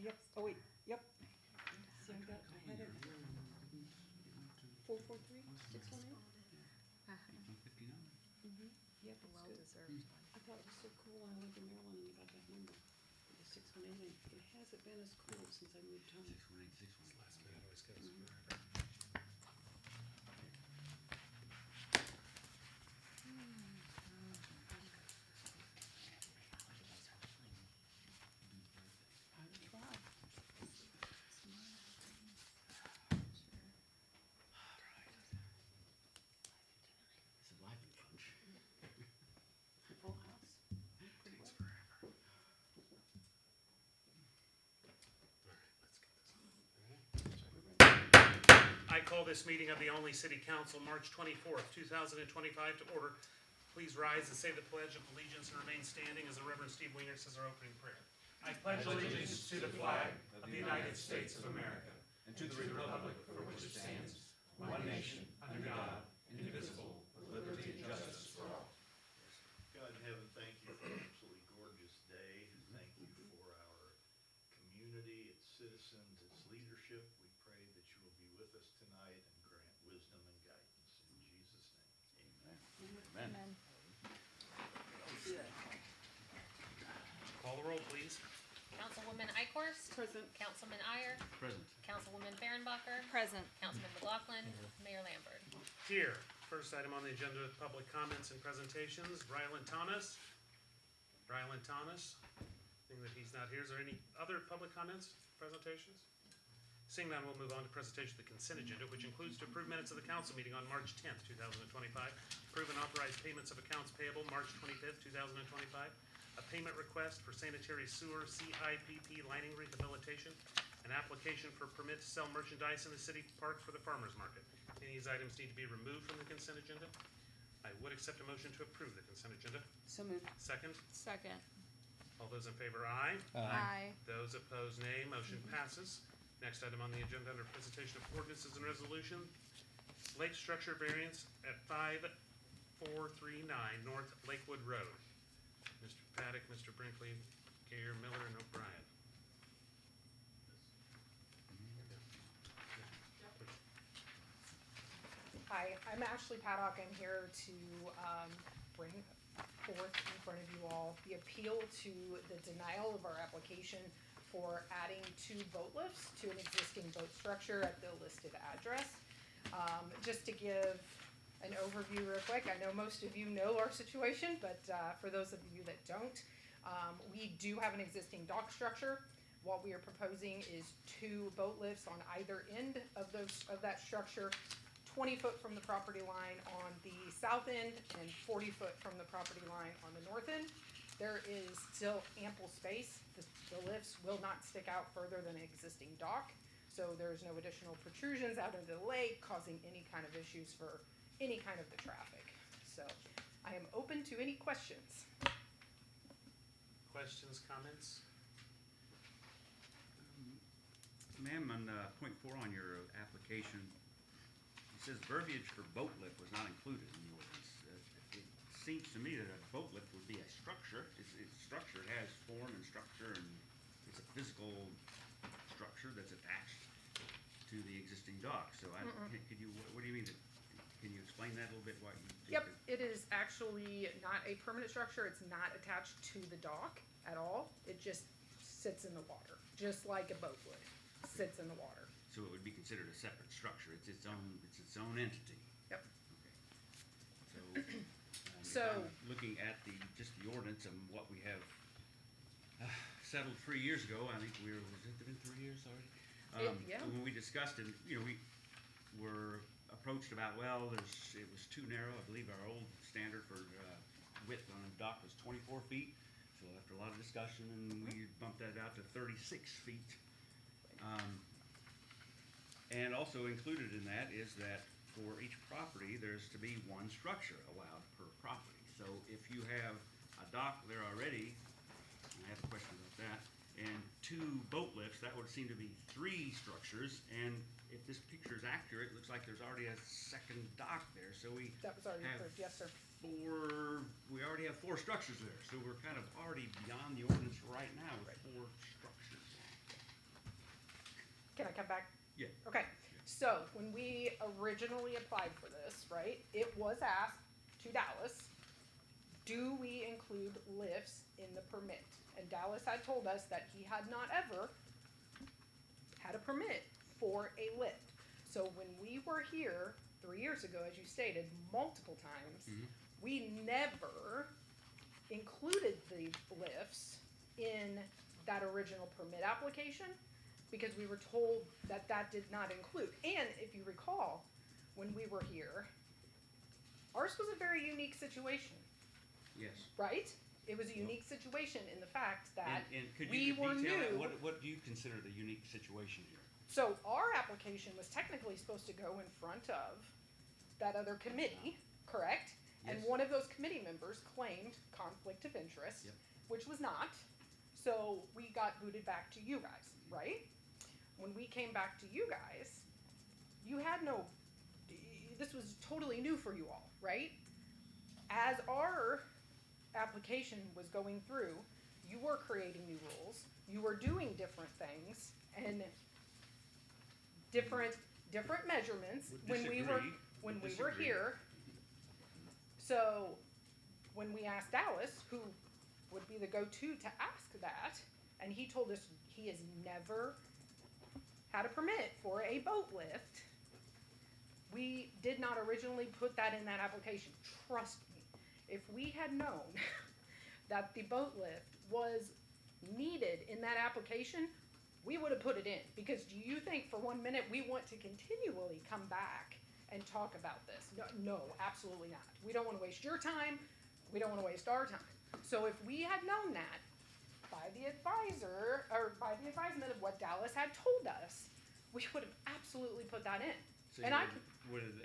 Yep, oh wait, yep. See, I had it. 443-618? Yep, it's Well good. deserved. I thought it was so cool when I lived in Maryland and you got that number, the 618, and it hasn't been as cool since I moved home. 618. Last minute always goes Mhm. forever. I would try. It's a lively bunch. Full house. Pretty Takes well. forever. All right, let's get this on. We're ready. I call this meeting of the Only City Council, March 24th, 2025 to order. Please rise and say the Pledge of Allegiance and remain standing as the Reverend Steve Winger says our opening prayer. I pledge allegiance to the flag of the United States of America and to the republic for which it stands, one nation, under God, indivisible, with liberty and justice for all. God in heaven, thank you for an absolutely gorgeous day. Thank you for our community, its citizens, its leadership. We pray that you will be with us tonight and grant wisdom and guidance. In Jesus' name, amen. Amen. Call the roll, please. Councilwoman Ikorst, Present. Councilman Iyer, Present. Councilwoman Fehrenbacher, Present. Councilman McLaughlin, Mayor Lambert. Here, first item on the agenda, public comments and presentations. Ryland Thomas. Ryland Thomas. Seeing that he's not here, is there any other public comments, presentations? Seeing none, we'll move on to presentation of the consent agenda, which includes to approve minutes of the council meeting on March 10th, 2025, approve and authorize payments of accounts payable March 25th, 2025, a payment request for sanitary sewer CIPP lining rehabilitation, an application for permit to sell merchandise in the city park for the farmers market. Any of these items need to be removed from the consent agenda. I would accept a motion to approve the consent agenda. So moved. Second, Second. all those in favor, aye. Aye. Those opposed, nay. Motion passes. Next item on the agenda under presentation of ordinances and resolution, lake structure variance at 5439 North Lakewood Road. Mr. Paddock, Mr. Brinkley, Gayer, Miller, and O'Brien. Hi, I'm Ashley Paddock. I'm here to bring forth in front of you all the appeal to the denial of our application for adding 2 boat lifts to an existing boat structure at the listed address. Just to give an overview real quick, I know most of you know our situation, but for those of you that don't, we do have an existing dock structure. What we are proposing is 2 boat lifts on either end of that structure, 20 foot from the property line on the south end and 40 foot from the property line on the north end. There is still ample space. The lifts will not stick out further than an existing dock, so there's no additional protrusions out into the lake causing any kind of issues for any kind of the traffic. So I am open to any questions. Questions, comments? Ma'am, on point 4 on your application, it says verbiage for boat lift was not included in the ordinance. It seems to me that a boat lift would be a structure. It's structure, it has form and structure, and it's a physical structure that's attached to the existing dock. So could you, what do you mean? Can you explain that a little bit? What you think Yep, it is actually not a permanent structure. It's not attached to the dock at all. It just sits in the water, just like a boat would, sits in the water. So it would be considered a separate structure. It's its own entity. Yep. Okay. So, if I'm looking at just the ordinance and what we have settled 3 years ago, I think was it been 3 years already? Yeah. When we discussed it, we were approached about, well, it was too narrow. I believe our old standard for width on a dock was 24 feet. So after a lot of discussion, we bumped that out to 36 feet. And also included in that is that for each property, there's to be 1 structure allowed per property. So if you have a dock there already, and I have a question about that, and 2 boat lifts, that would seem to be 3 structures. And if this picture is accurate, it looks like there's already a second dock there. So we That was already have approved, yes, sir. we already have 4 structures there. So we're kind of already beyond the ordinance right now with 4 structures. Can I come back? Yeah. Okay, so when we originally applied for this, right, it was asked to Dallas, do we include lifts in the permit? And Dallas had told us that he had not ever had a permit for a lift. So when we were here 3 years ago, as you stated, multiple times, Mhm. we never included the lifts in that original permit application because we were told that that did not include. And if you recall, when we were here, ours was a very unique situation, Yes. right? It was a unique situation in the fact that And could we you were detail that? new. What do you consider the unique situation here? So our application was technically supposed to go in front of that other committee, correct? And Yes. one of those committee members claimed conflict of interest, Yep. which was not. So we got booted back to you guys, right? When we came back to you guys, you had no, this was totally new for you all, right? As our application was going through, you were creating new rules, you were doing different things, and different measurements Would when we were disagree. when Would we were disagree. here. So when we asked Dallas, who would be the go-to to ask that, and he told us he has never had a permit for a boat lift. We did not originally put that in that application. Trust me, if we had known that the boat lift was needed in that application, we would have put it in. Because do you think for 1 minute we want to continually come back and talk about this? No, absolutely not. We don't want to waste your time. We don't want to waste our time. So if we had known that by the advisor, or by the advisement of what Dallas had told us, we would have absolutely put that in. So And you I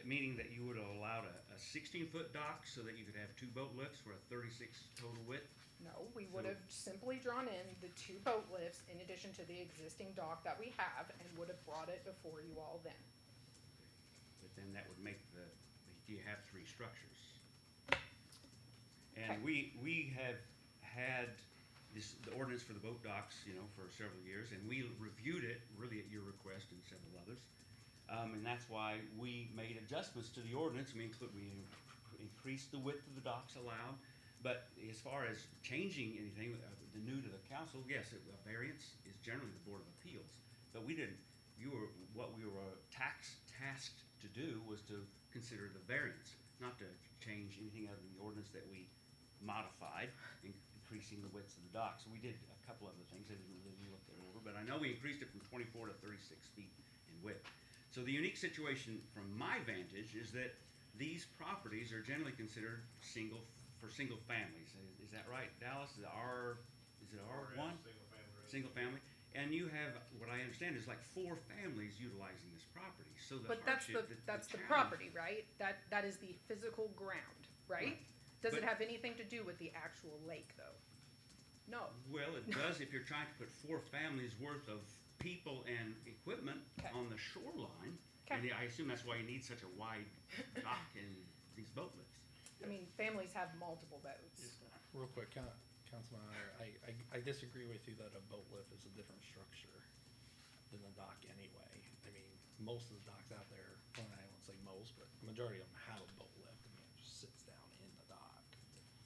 meaning that you would have allowed a 16-foot dock so that you could have 2 boat lifts for a 36 total width? No, we would have simply drawn in the 2 boat lifts in addition to the existing dock that we have and would have brought it before you all then. But then that would make you have 3 structures. Okay. And we have had the ordinance for the boat docks, for several years, and we reviewed it really at your request and several others. And that's why we made adjustments to the ordinance. We increased the width of the docks allowed. But as far as changing anything, the new to the council, yes, a variance is generally the Board of Appeals. But we didn't, what we were tasked to do was to consider the variance, not to change anything other than the ordinance that we modified, increasing the widths of the dock. So we did a couple other things. I didn't really look that over, but I know we increased it from 24 to 36 feet in width. So the unique situation from my vantage is that these properties are generally considered single families. Is that right, Dallas? Is it R1? Single family. And you have, what I understand is like 4 families utilizing this property. So the But that's hardship, the challenge- property, right? That is the physical ground, right? Right. Does it But- have anything to do with the actual lake though? No. Well, it does if you're trying to put 4 families worth of people and equipment Okay. on the shoreline. Okay. And I assume that's why you need such a wide dock and these boat lifts. I mean, families have multiple boats. Real quick, Councilman Iyer, I disagree with you that a boat lift is a different structure than a dock anyway. I mean, most of the docks out there, well, I won't say most, but the majority of them have a boat lift. I mean, it just sits down in the dock.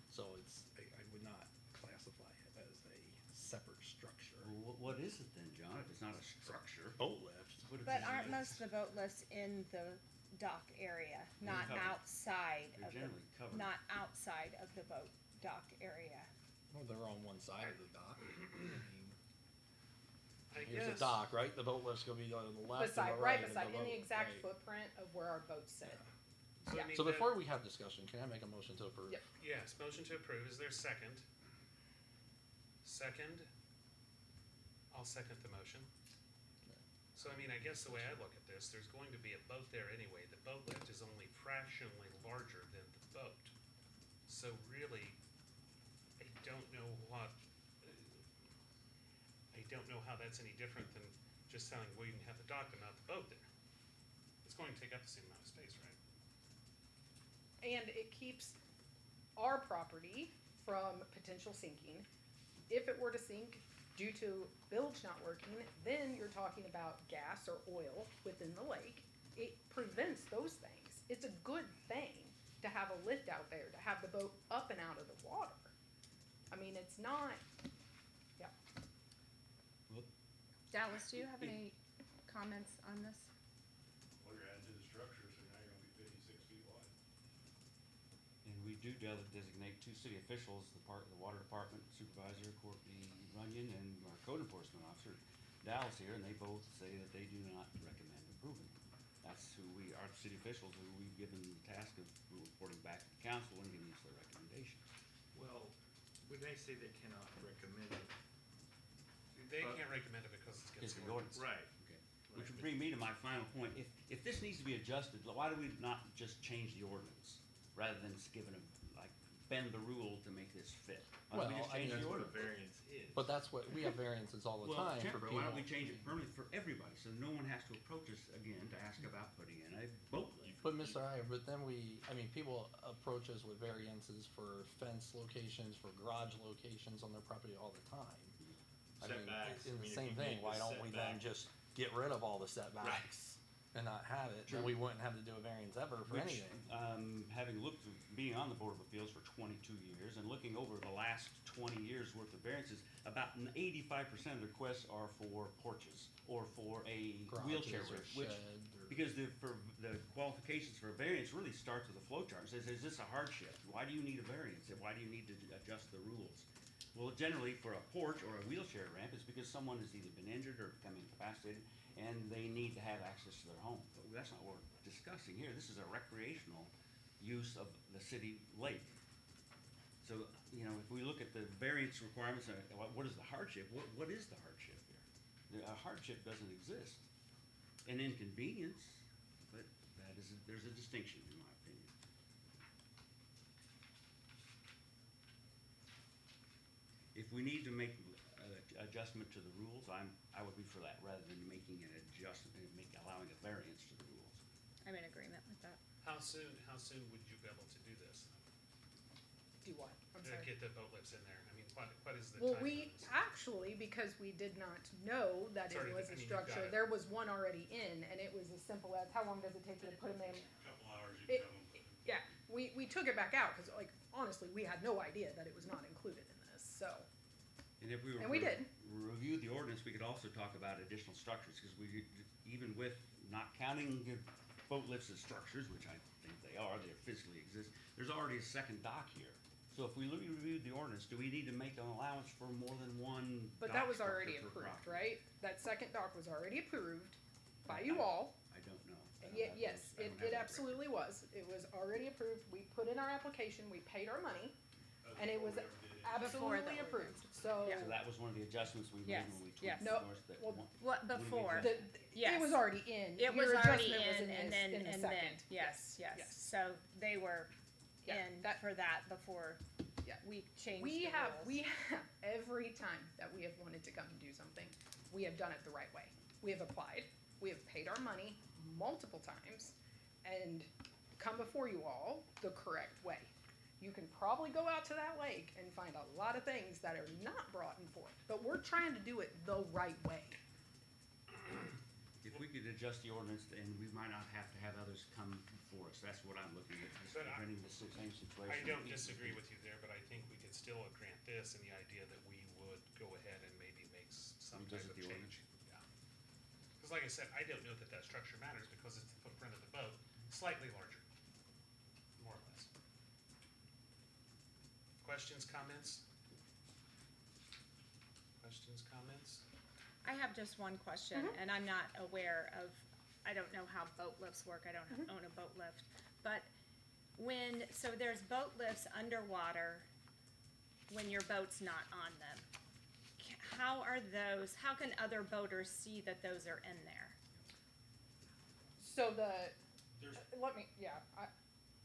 So I would not classify it as a separate structure. Well, what is it then, John, if it's not a structure? Boat lift. What is But it? aren't most of the boat lifts in the dock area, not covered. outside They're of the, generally covered. not outside of the boat dock area? Well, they're on one side of the dock. I mean, I here's guess, a dock, right? The boat lift's gonna be on the left and Beside, the right right. of beside, the in the boat, exact right. footprint of where our boats sit. so, yeah. I mean, So that- before we have discussion, can I make a motion to approve? Yep. Yes, motion to approve. Is there a second? Second? I'll second the motion. So, I mean, I guess the way I look at this, there's going to be a boat there anyway. The boat lift is only fractionally larger than the boat. So really, I don't know how that's any different than just telling, well, you can have the dock but not the boat there. It's going to take up the same amount of space, right? And it keeps our property from potential sinking. If it were to sink, due to bilge not working, then you're talking about gas or oil within the lake. It prevents those things. It's a good thing to have a lift out there, to have the boat up and out of the water. I mean, it's not, yeah. Dallas, do you have any comments on this? Well, you're adding to the structure, so now you're gonna be 56 feet wide. And we do designate two city officials, the water department supervisor, Courtney Runyon, and our code enforcement officer, Dallas here, and they both say that they do not recommend approving. That's who our city officials, who we've given the task of reporting back to the council and giving us their recommendation. Well, when they say they cannot recommend it. They can't recommend it because it's It's against the the ordinance. ordinance. Right. Okay. Which would bring me to my final point. If this needs to be adjusted, why do we not just change the ordinance rather than just giving them, like, bend the rule to make this fit? Why don't we Well, just I change mean, the That's what a ordinance? variance is. But that's what, we have variances all the Well, time for temporary, people. why don't we change it permanently for everybody, so no one has to approach us again to ask about putting in a boat lift? But Mr. Iyer, but then people approach us with variances for fence locations, for garage locations on their property all the time. I mean, Setbacks, in I the mean, if same you thing, make why the don't we then setback- just get rid of all the setbacks and not have it? Then we wouldn't have to do a variance ever for Which, anything. having looked, being on the Board of Appeals for 22 years and looking over the last 20 years worth of variances, about 85% of the requests are for porches or for a wheelchair Garages or ramp, which, shed or- because the qualifications for a variance really starts with a flow chart. It says, is this a hardship? Why do you need a variance? And why do you need to adjust the rules? Well, generally, for a porch or a wheelchair ramp, it's because someone has either been injured or become incapacitated, and they need to have access to their home. But that's not what we're discussing here. This is a recreational use of the city lake. So, if we look at the variance requirements, what is the hardship? What is the hardship here? A hardship doesn't exist. An inconvenience, but there's a distinction, in my opinion. If we need to make adjustment to the rules, I would be for that, rather than making an adjustment, allowing a variance to the rules. I'm in agreement with that. How soon would you be able to do this? Do what? I'm To sorry. get the boat lifts in there? I mean, what is the Well, time? we actually, because we did not know that it Sorry, was I a mean, you've got structure, it. there was one already in, and it was as simple as, how long does it take you to put them in? Couple hours, you It- can have them. Yeah, we took it back out, cause like, honestly, we had no idea that it was not included in this, so. And if we were And we to did. review the ordinance, we could also talk about additional structures, because even with not counting the boat lifts as structures, which I think they are, they physically exist, there's already a second dock here. So if we reviewed the ordinance, do we need to make an allowance for more than one But dock that was structure already per approved, property? right? That second dock was already approved by you all. I don't know. I don't Yeah, have yes, those- I it, don't have it that absolutely was. It was already approved. We put in our application, we paid our money, and it was absolutely approved, so. record. So that was one of the adjustments we made Yes, when we tweaked yes. the No, ordinance that well, one- What, when we before? did The, it was Yes. already in. It was Your already adjustment was in, and this- then, in the and second. then, yes, yes. Yes. So they were Yeah, in that- for that before Yeah. we changed We the have, rules. we have, every time that we have wanted to come and do something, we have done it the right way. We have applied, we have paid our money multiple times, and come before you all the correct way. You can probably go out to that lake and find a lot of things that are not brought in forth, but we're trying to do it the right way. If we could adjust the ordinance, then we might not have to have others come before us. That's what I'm looking at, just But preventing the same situation. I don't disagree with you there, but I think we could still grant this in the idea that we would go ahead and maybe make some type Revisit of the ordinance. change. Yeah. Cause like I said, I don't know that that structure matters because it's the footprint of the boat, slightly larger, more or less. Questions, comments? Questions, comments? I have just one question, and I'm not aware of, I don't know how boat lifts work, I don't own a boat lift. But so there's boat lifts underwater when your boat's not on them. How can other boaters see that those are in there? So the, There's,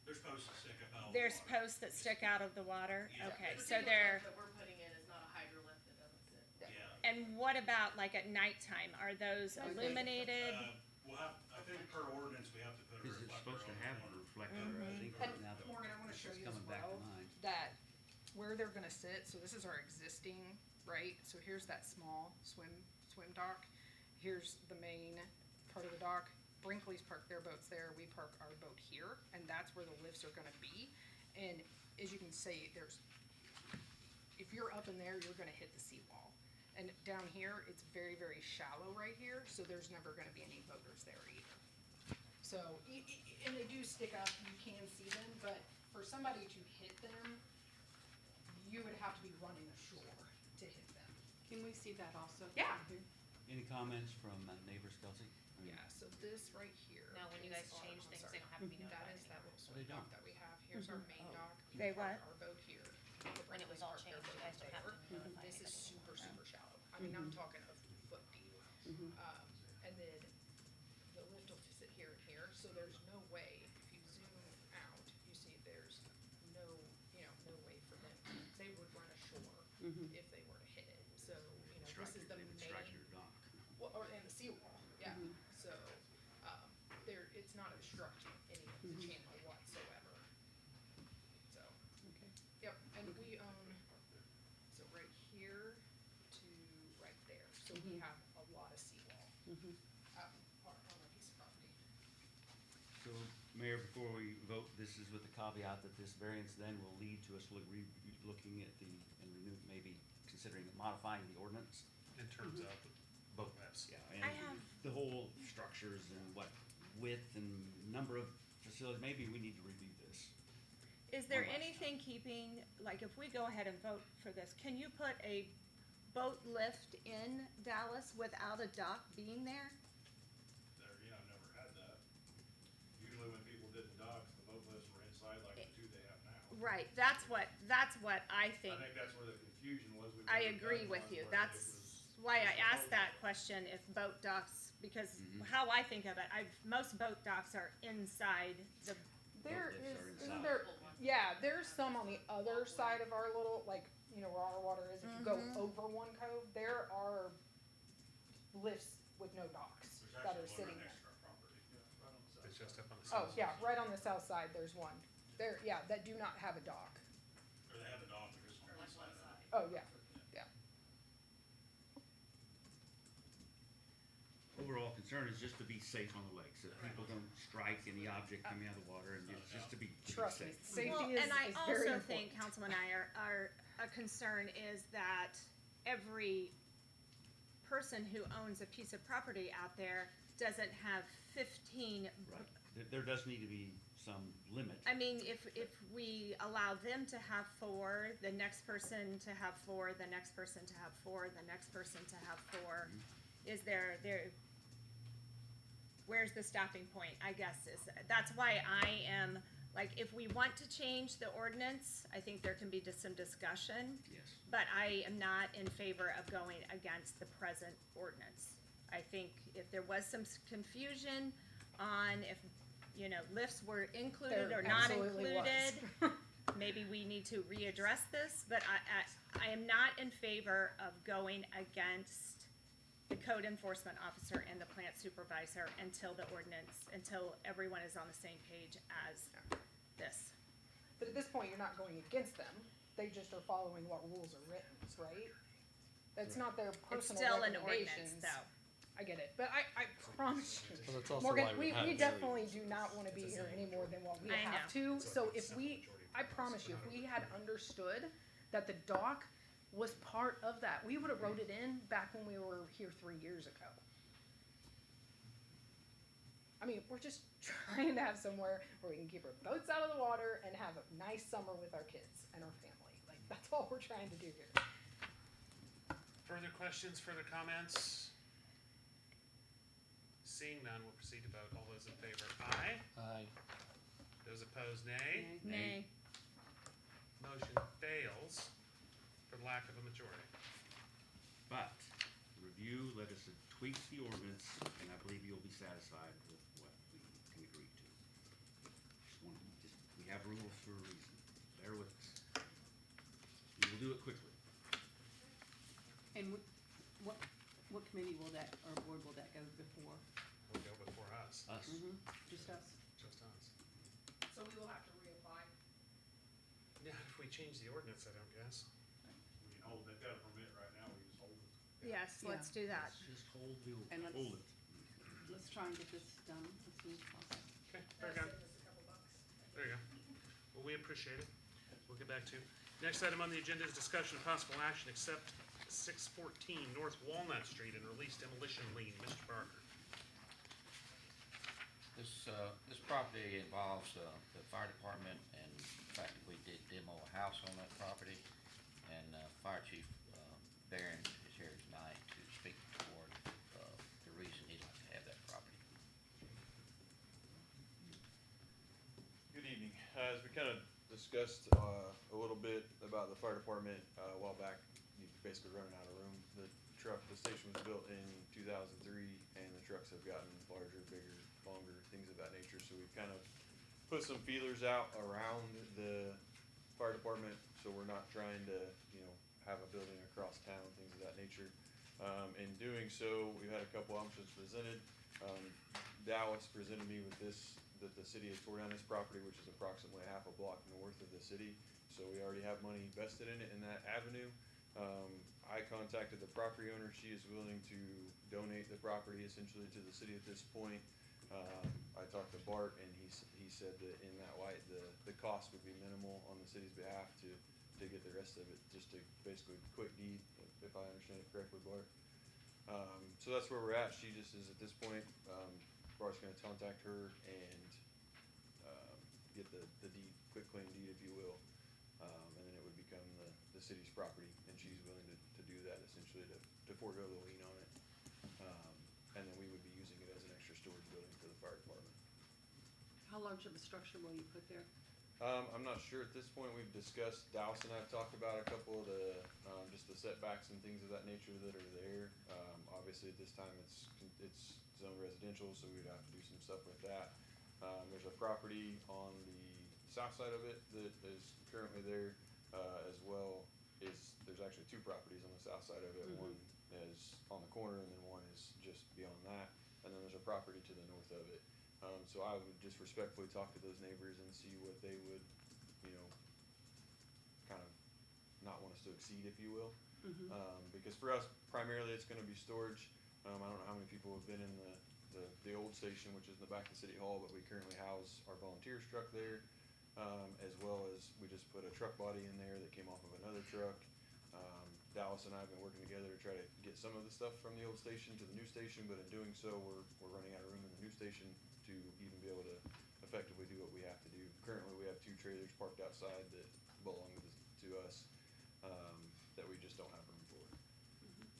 there's posts that stick up out of the There's water. posts that stick out of the water? Yeah. Okay, The so particular they're, lift that we're putting in is not a hydro lift that doesn't sit. Yeah. and what about like at nighttime? Are those Those are- illuminated? We'll have, I think per ordinance, we have to put a Because it's reflector supposed to on have the a water. reflector, I think, And now that Morgan, I wanna it's show you as coming back to well, mind. that where they're gonna sit, so this is our existing right? So here's that small swim dock. Here's the main part of the dock. Brinkley's park their boats there, we park our boat here, and that's where the lifts are gonna be. And as you can see, if you're up in there, you're gonna hit the seawall. And down here, it's very, very shallow right here, so there's never gonna be any boaters there either. So, and they do stick up, you can see them, but for somebody to hit them, you would have to be running ashore to hit them. Can we see that also? Yeah. Any comments from neighbors, Kelsey? I mean, Yeah, so this right here. Now, when you is guys our- change I'm things, sorry. they don't have to be That notified is that anymore. little they swim dock don't. that we have. Here's our main dock. We They park what? Our boat here. When it was all changed, you guys don't have to There. notify This is anybody. super, super shallow. I mean, I'm talking a foot deep. And then the lift will sit here and here, so there's no way, if you zoom out, you see there's no, no way for them. They would run ashore if they were to hit it. So, this strike is your- the they would main. strike your dock. Well, or in the seawall, yeah. So, it's not obstructing any of the channel whatsoever. So, Okay. yep, and we own, so right here to right there. So we have a lot of seawall, on our piece of property. So, Mayor, before we vote, this is with the caveat that this variance then will lead to us looking at and maybe considering modifying the ordinance. In terms of Both, lifts. yeah, I and have- the whole structures and what width and number of facilities, maybe we need to review this. Is there One last anything keeping, like, if we go ahead and vote for this, can you put a boat lift in Dallas without a dock being there? There, I've never had that. Usually when people did the docks, the boat lifts were inside like the two they have now. Right, that's what I I think. think that's where the confusion was. We've I never agree done with one you, where it that's was why I just a asked boat that lift. question, if boat docks, because how I think of it, most boat docks are inside the, There lifts is, are isn't inside. there, yeah, there's some on the other side of our little, like, where our water is, if you go over one cove, there are lifts with no docks There's that are actually sitting one right there. next to our property. Yeah, right on the south It's side. just up on the Oh, south. yeah, right on the south side, there's one. There, yeah, that do not have a dock. Or they have the dock, they're just on one side of it. Oh, yeah, yeah. Overall concern is just to be safe on the lakes, that people don't strike any object coming out of the water, and it's just to be Trust me, safe. well, safety is and I very also important. think, Councilman Iyer, a concern is that every person who owns a piece of property out there doesn't have 15. Right. There does need to be some limit. I mean, if we allow them to have 4, the next person to have 4, the next person to have 4, the next person to have 4, is there, where's the stopping point, I guess, that's why I am, like, if we want to change the ordinance, I think there can be just some discussion. Yes. But I am not in favor of going against the present ordinance. I think if there was some confusion on if, lifts were included There or not absolutely was. included, maybe we need to readdress this, but I am not in favor of going against the code enforcement officer and the plant supervisor until everyone is on the same page as this. But at this point, you're not going against them, they just are following what rules are written, right? That's not their It's personal still an ordinance, recommendations. though. I get it, but I promise you, Well, that's also Morgan, why we have definitely do not wanna be here any more than what we I have to, so if I promise you, if we had understood that the dock was part of that, we would've wrote it in back when we were here 3 years ago. I mean, we're just trying to have somewhere where we can keep our boats out of the water and have a nice summer with our kids and our family, like, that's all we're trying to do here. Further questions, further comments? Seeing none, we'll proceed to vote. All those in favor, aye. Aye. Those opposed, nay. Nay. Motion fails for lack of a majority. But, review, let us tweak the ordinance, and I believe you'll be satisfied with what we can agree to. We have rules for a reason. Bear with us. We will do it quickly. And what committee will that, or board will that go before? Will go before us, Us. Just us? just us. So we will have to reapply. Yeah, if we change the ordinance, I don't guess. hold, they've got a permit right now, we just hold it. Yes, let's do that. Just hold the. And Hold it. let's try and get this done as soon as possible. Okay, very good. Save us a couple bucks. There you go. Well, we appreciate it. We'll get back to you. Next item on the agenda is discussion of possible action, accept 614 North Walnut Street and release demolition lien. Mr. Barker. This property involves, the fire department, and in fact, we did demo a house on that property. And, Fire Chief, Barron is here tonight to speak toward, the reason he'd like to have that property. Good evening. As we kind of discussed a little bit about the fire department a while back, you're basically running out of room. The station was built in 2003, and the trucks have gotten larger, bigger, longer, things of that nature. So we've kind of put some feelers out around the fire department, so we're not trying to, have a building across town, things of that nature. In doing so, we've had a couple options presented. Dallas presented me with this, that the city had tore down this property, which is approximately half a block north of the city. So we already have money invested in it in that avenue. I contacted the property owner. She is willing to donate the property essentially to the city at this point. I talked to Bart, and he said that in that light, the cost would be minimal on the city's behalf to get the rest of it, just to basically quick deed, if I understand it correctly, Bart. So that's where we're at. She just is at this point. Bart's gonna contact her and get the deed, quick claim deed, if you will. And then it would become the city's property, and she's willing to do that essentially to forego the lien on it. And then we would be using it as an extra storage building for the fire department. How large of a structure will you put there? I'm not sure at this point. We've discussed, Dallas and I've talked about a couple of the, just the setbacks and things of that nature that are there. Obviously at this time it's zone residential, so we'd have to do some stuff with that. There's a property on the south side of it that is currently there, as well there's actually two properties on the south side of it. Mm-hmm. One is on the corner, and then one is just beyond that, and then there's a property to the north of it. So I would just respectfully talk to those neighbors and see what they would, kind of not want us to exceed, if you will. Mm-hmm. Because for us, primarily, it's gonna be storage. I don't know how many people have been in the old station, which is in the back of the city hall, but we currently house our volunteers truck there. As well as we just put a truck body in there that came off of another truck. Dallas and I have been working together to try to get some of the stuff from the old station to the new station, but in doing so, we're running out of room in the new station to even be able to effectively do what we have to do. Currently, we have two trailers parked outside that belong to us, that we just don't have room for.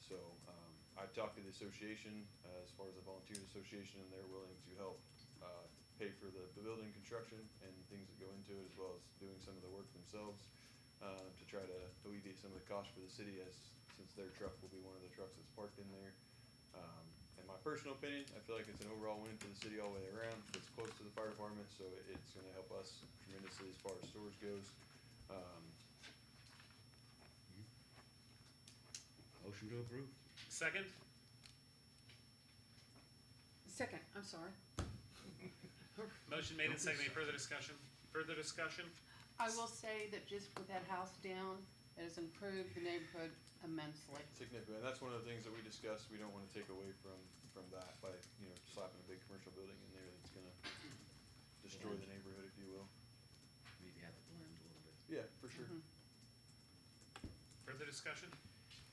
So, I've talked to the association, as far as the Volunteers Association, and they're willing to help, pay for the building construction and things that go into it, as well as doing some of the work themselves, to try to alleviate some of the costs for the city, since their truck will be one of the trucks that's parked in there. In my personal opinion, I feel like it's an overall win for the city all the way around. It's close to the fire department, so it's gonna help us tremendously as far as storage goes. Motion to approve? Second? Second, I'm sorry. Motion made and seconded. Any further discussion? Further discussion? I will say that just with that house down, it has improved the neighborhood immensely. Significant, and that's one of the things that we discussed. We don't wanna take away from that by, slapping a big commercial building in there that's gonna destroy the neighborhood, if you will. Maybe have it blend a little bit. Yeah, for sure. Mhm. Further discussion?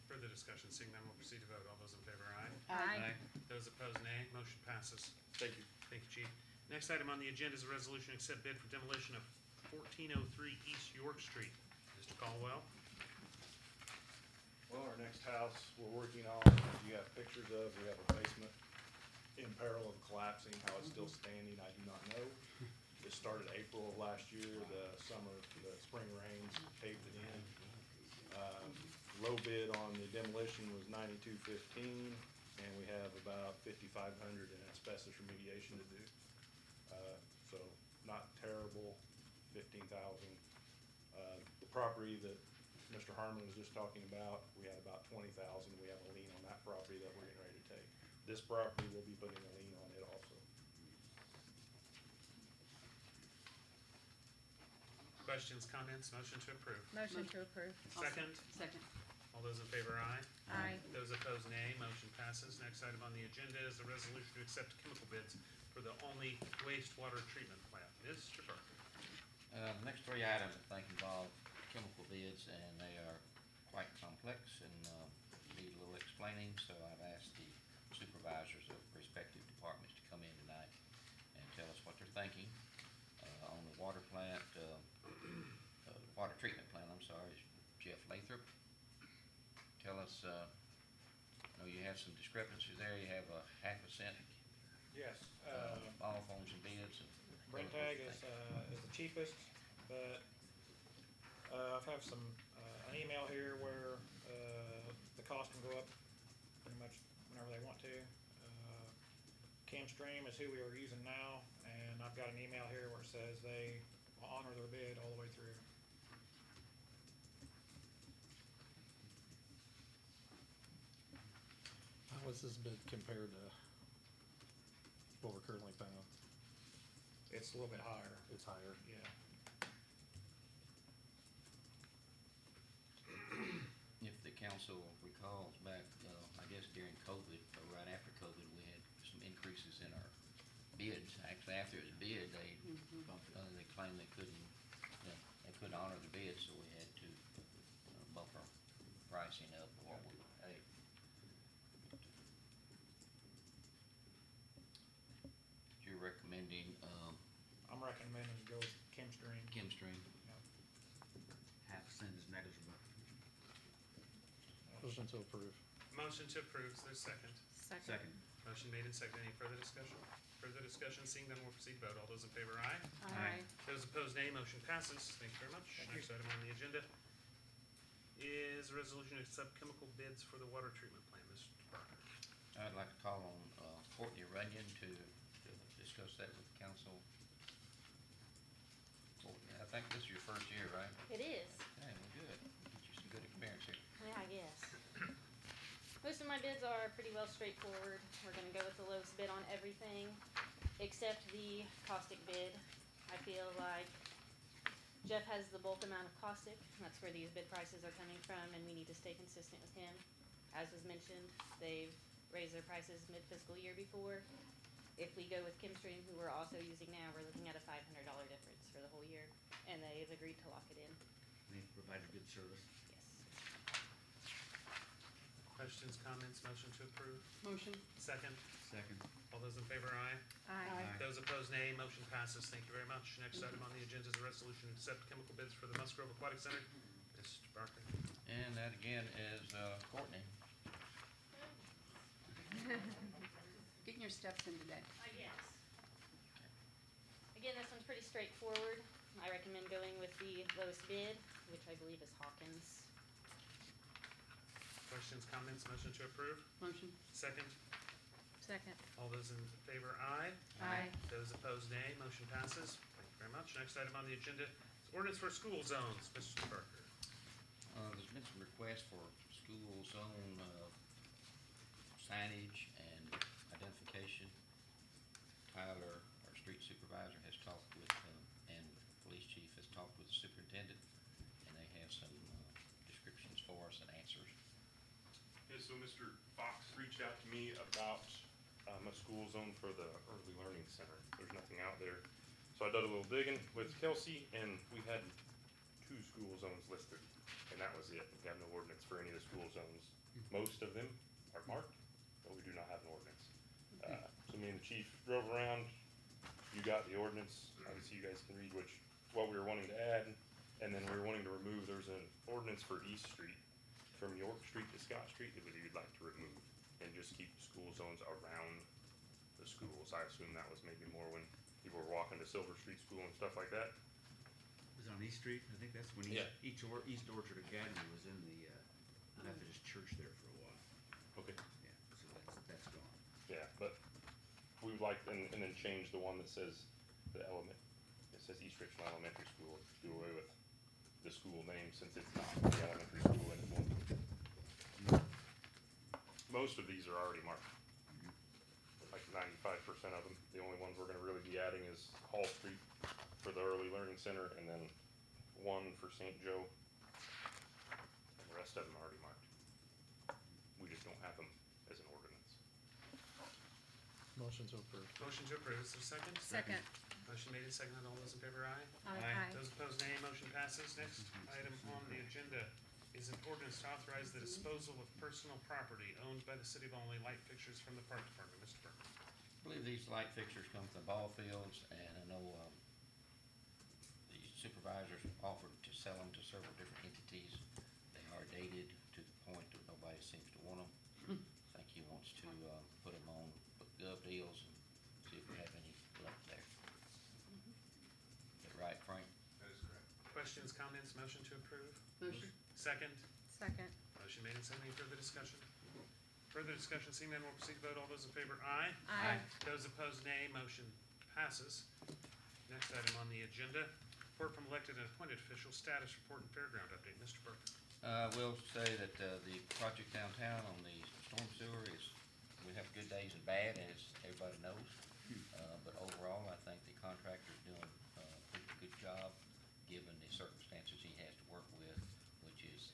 Further discussion. Seeing none, we'll proceed to vote. All those in favor, aye. Aye. Those opposed, nay. Motion passes. Thank you. Thank you, Chief. Next item on the agenda is a resolution to accept bid for demolition of 1403 East York Street. Mr. Caldwell? Well, our next house we're working on, you have pictures of, we have a basement in peril of collapsing. How it's still standing, I do not know. It started April of last year, the spring rains caved it in. Low bid on the demolition was $92.15, and we have about $5,500 in asbestos remediation to do. So not terrible, $15,000. The property that Mr. Harmon was just talking about, we had about $20,000. We have a lien on that property that we're getting ready to take. This property, we'll be putting a lien on it also. Questions, comments? Motion to approve. Motion to approve. I'll Second? Second. All those in favor, aye. Aye. Those opposed, nay. Motion passes. Next item on the agenda is the resolution to accept chemical bids for the Olney wastewater treatment plant. Mr. Barker. The next three items, I think, involve chemical bids, and they are quite complex and need a little explaining, so I've asked the supervisors of respective departments to come in tonight and tell us what they're thinking. On the water plant, water treatment plant, I'm sorry, is Jeff Lathrop. Tell us, I know you have some discrepancies there, you have a half a cent Yes, all phones and bids. And Brentag is the cheapest, but, I've have some, an email here where, the cost can go up pretty much whenever they want to. Camstream is who we are using now, and I've got an email here where it says they will honor their bid all the way through. How was this bid compared to what we're currently paying? It's a little bit higher, It's higher. yeah. If the council recalls back, I guess during COVID, or right after COVID, we had some increases in our bids. Actually, after it was bid, they claimed they couldn't, they couldn't honor the bid, so we had to bump our pricing up what we paid. You're recommending, I'm recommending to go with Camstream. Chemstream. Half a cent is negligible. Motion to approve. Motion to approve, is there a second? Second. Motion made and seconded. Any further discussion? Further discussion, seeing none, we'll proceed vote. All those in favor, aye. Aye. Those opposed, nay. Motion passes. Thank you very much. Next item on the agenda is a resolution to accept chemical bids for the water treatment plant. Mr. Barker. I'd like to call on Courtney Runyon to discuss that with the council. Courtney, I think this is your first year, right? It is. Okay, well, good. Get you some good experience here. Yeah, I guess. Most of my bids are pretty well straightforward. We're gonna go with the lowest bid on everything, except the caustic bid. I feel like Jeff has the bulk amount of caustic. That's where these bid prices are coming from, and we need to stay consistent with him. As was mentioned, they've raised their prices mid-fiscal year before. If we go with Kimstream, who we're also using now, we're looking at a $500 difference for the whole year, and they've agreed to lock it in. They provided good service. Yes. Questions, comments, motion to approve? Motion. Second. Second. All those in favor, aye. Aye. Those opposed, nay. Motion passes. Thank you very much. Next item on the agenda is a resolution to accept chemical bids for the Musgrove Aquatic Center. Mr. Barker. And that again is Courtney. Getting your steps in today. Yes. Again, this one's pretty straightforward. I recommend going with the lowest bid, which I believe is Hawkins. Questions, comments, motion to approve? Motion. Second. Second. All those in favor, aye. Aye. Those opposed, nay. Motion passes. Thank you very much. Next item on the agenda is ordinance for school zones. Mr. Barker. There's been some requests for school zone signage and identification. Tyler, our street supervisor, has talked with, and the police chief has talked with the superintendent, and they have some descriptions for us and answers. Yeah, so Mr. Fox reached out to me about a school zone for the Early Learning Center. There's nothing out there. So I did a little digging with Kelsey, and we had 2 school zones listed, and that was it. We have no ordinance for any of the school zones. Most of them are marked, but we do not have an ordinance. So me and the chief drove around. You got the ordinance. Obviously, you guys can read what we were wanting to add, and then we were wanting to remove. There's an ordinance for East Street from York Street to Scott Street that we'd like to remove and just keep school zones around the schools. I assume that was maybe more when people were walking to Silver Street School and stuff like that. Was it on East Street? I think that's when Yeah. East Orchard Academy was in the Methodist church there for a while. Okay. Yeah, so that's gone. Yeah, but we would like, and then change the one that says it says East Richland Elementary School, do away with the school name since it's not the elementary school anymore. Most of these are already marked. Like 95% of them. The only ones we're gonna really be adding is Hall Street for the Early Learning Center, and then one for St. Joe. And the rest of them are already marked. Motion to approve. Motion to approve, is there a second? Second. Motion made and seconded, all those in favor, aye? Aye. Those opposed, nay. Motion passes. Next item on the agenda is an ordinance to authorize the disposal of personal property owned by the city of Olney, light fixtures from the park department. Mr. Burke. I believe these light fixtures come from the ball fields, and I know, the supervisors offered to sell them to several different entities. They are dated to the point that nobody seems to want them. I think he wants to, put them on gov deals and see if we have any left there. Is that right, Frank? That is correct. Questions, comments, motion to approve? Motion. Second. Second. Motion made and seconded. Any further discussion? Further discussion, seeing none, we'll proceed to vote. All those in favor, aye. Aye. Those opposed, nay. Motion passes. Next item on the agenda, report from elected and appointed officials, status report and fairground update. Mr. Burke. We'll say that, the project downtown on the storm sewer is, we have good days and bad, as everybody knows. But overall, I think the contractor's doing a pretty good job, given the circumstances he has to work with, which is,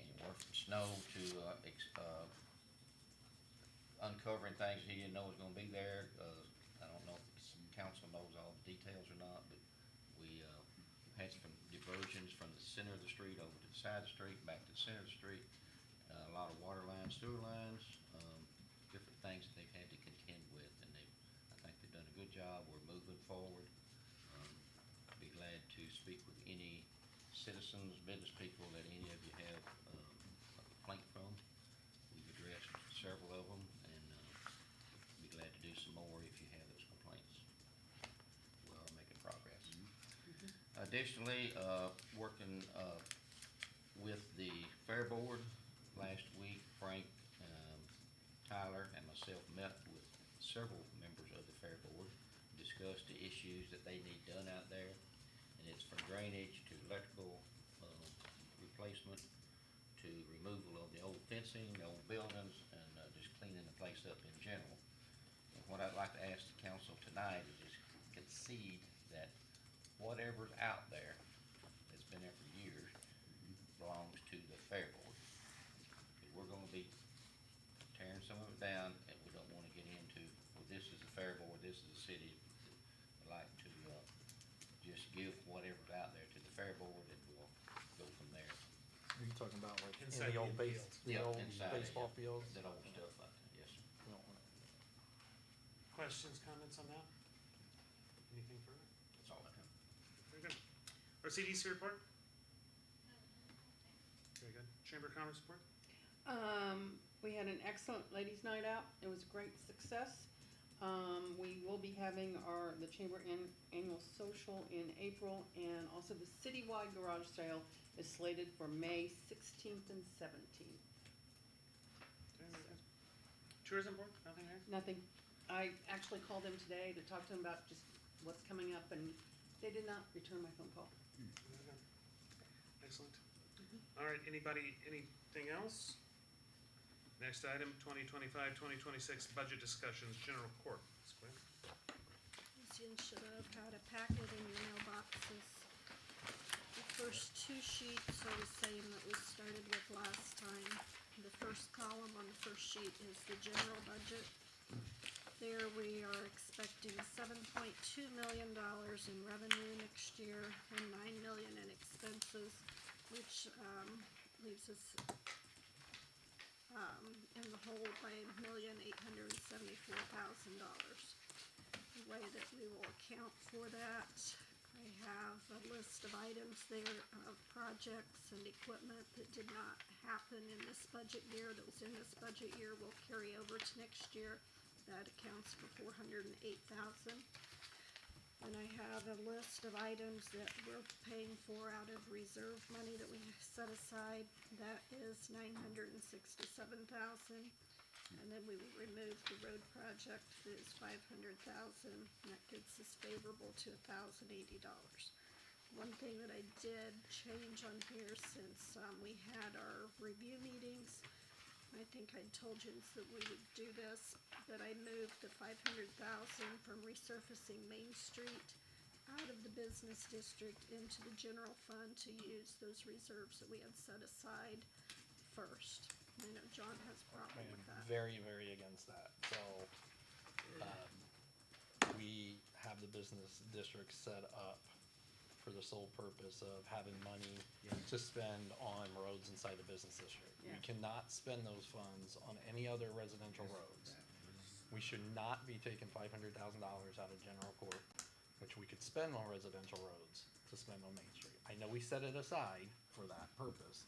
anywhere from snow to, uncovering things he didn't know was gonna be there. I don't know if some council knows all the details or not, but we, had some diversions from the center of the street over to the side of the street, back to the center of the street. A lot of water lines, sewer lines, different things that they've had to contend with, and I think they've done a good job. We're moving forward. Be glad to speak with any citizens, business people that any of you have, a complaint from. We've addressed several of them, and, be glad to do some more if you have those complaints. We are making progress. Additionally, working, with the Fair Board, last week, Frank, Tyler, and myself met with several members of the Fair Board, discussed the issues that they need done out there, and it's from drainage to electrical, replacement, to removal of the old fencing, the old buildings, and, just cleaning the place up in general. And what I'd like to ask the council tonight is just concede that whatever's out there, that's been there for years, belongs to the Fair Board. We're gonna be tearing some of it down, and we don't wanna get into, well, this is the Fair Board, this is the city. I'd like to, just give whatever's out there to the Fair Board, and we'll go from there. Are you talking about like in Inside the old the base, infield. the Yeah, old inside, baseball yeah. fields? That old stuff like that, yes, sir. We don't want it. Questions, comments on that? Anything further? That's all I have. Very good. Our CDC report? Very good. Chamber of Commerce report? We had an excellent ladies' night out. It was a great success. We will be having the chamber annual social in April, and also the citywide garage sale is slated for May 16th and 17th. Okay, very good. Tourism board, nothing there? Nothing. I actually called them today to talk to them about just what's coming up, and they did not return my phone call. Very good. Excellent. All right, anybody, anything else? Next item, 2025-2026 budget discussions, general court. Ms. Quinn? You should have had a packet in your mailboxes. The first two sheets are the same that we started with last time. The first column on the first sheet is the general budget. There we are expecting $7.2 million in revenue next year and $9 million in expenses, which leaves us in the hole by $1,874,000. The way that we will account for that, I have a list of items there of projects and equipment that did not happen in this budget year, that was in this budget year, will carry over to next year. That accounts for $408,000. And I have a list of items that we're paying for out of reserve money that we set aside. That is $967,000. And then we will remove the road project that is $500,000. And that gets us favorable to $1,080. One thing that I did change on here since we had our review meetings, I think I told you that we would do this, that I moved the $500,000 from resurfacing Main Street out of the business district into the general fund to use those reserves that we had set aside first. I know John has a problem I am with that. very, very against that. So we have the business district set up for the sole purpose of having money to spend on roads inside the business district. We Yeah. cannot spend those funds on any other residential roads. We should not be taking $500,000 out of general court, which we could spend on residential roads, to spend on Main Street. I know we set it aside for that purpose,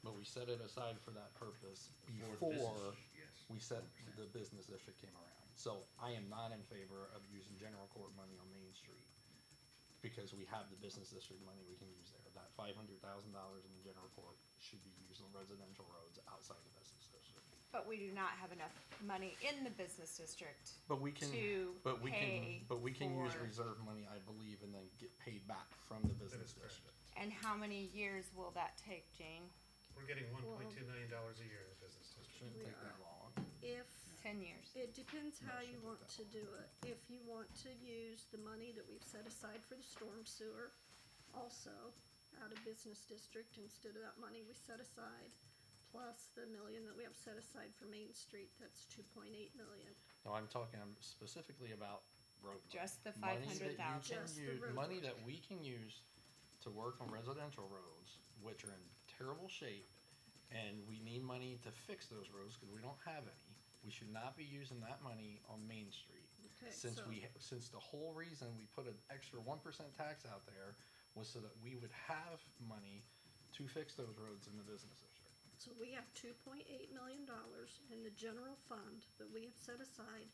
but we set it aside for that purpose before we set the business district came around. So I am not in favor of using general court money on Main Street, because we have the business district money we can use there. That $500,000 in the general court should be used on residential roads outside the business district. But we do not have enough money in the business district But we can, to but we pay can, but we can use for- reserve money, I believe, and then get paid back from the business is correct. district. And how many years will that take, Jane? We're getting $1.2 million a year in the business district. Shouldn't take that long. If, 10 years. it depends how you want to do it. If you want to use the money that we've set aside for the storm sewer, also out of business district instead of that money we set aside, plus the $1 million that we have set aside for Main Street, that's $2.8 million. No, I'm talking specifically about road money. Just the Money that you 500,000. can Just the use- road Money money. that we can use to work on residential roads, which are in terrible shape, and we need money to fix those roads, cause we don't have any. We should not be using that money on Main Street. Okay, Since so- since the whole reason we put an extra 1% tax out there was so that we would have money to fix those roads in the business district. So we have $2.8 million in the general fund that we have set aside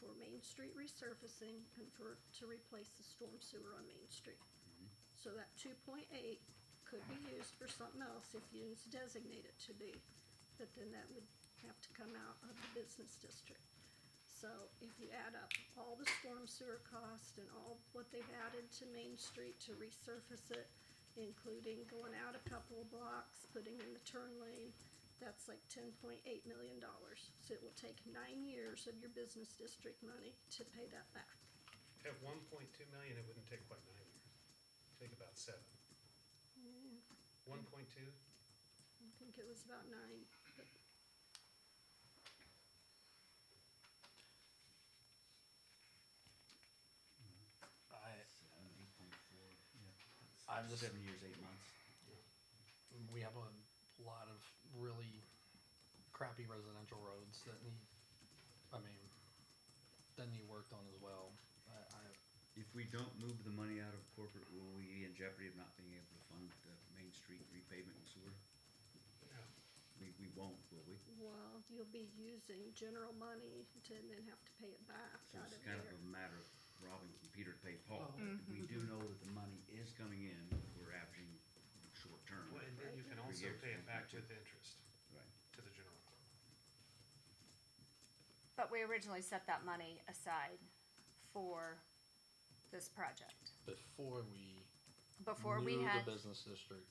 for Main Street resurfacing and to replace the storm sewer on Main Street. So that 2.8 could be used for something else if you designate it to be, but then that would have to come out of the business district. So if you add up all the storm sewer cost and all what they've added to Main Street to resurface it, including going out a couple of blocks, putting in the turn lane, that's like $10.8 million. So it will take 9 years of your business district money to pay that back. At 1.2 million, it wouldn't take quite 9 years. It'd take about 7. 1.2? I think it was about 9, but I'm just, 7 years, 8 months. we have a lot of really crappy residential roads that need, that need worked on as well. If we don't move the money out of corporate, will we be in jeopardy of not being able to fund the Main Street repavement and sewer? No. We won't, will we? well, you'll be using general money to then have to pay it back So out it's of kind of there. a matter of robbing Peter to pay Paul. Oh. We do know that the money is coming in, we're averaging short term. Well, and then you can Three also years, pay it back 1.2. with interest Right. to the general fund. But we originally set that money aside for this project. Before we Before we knew had, the business district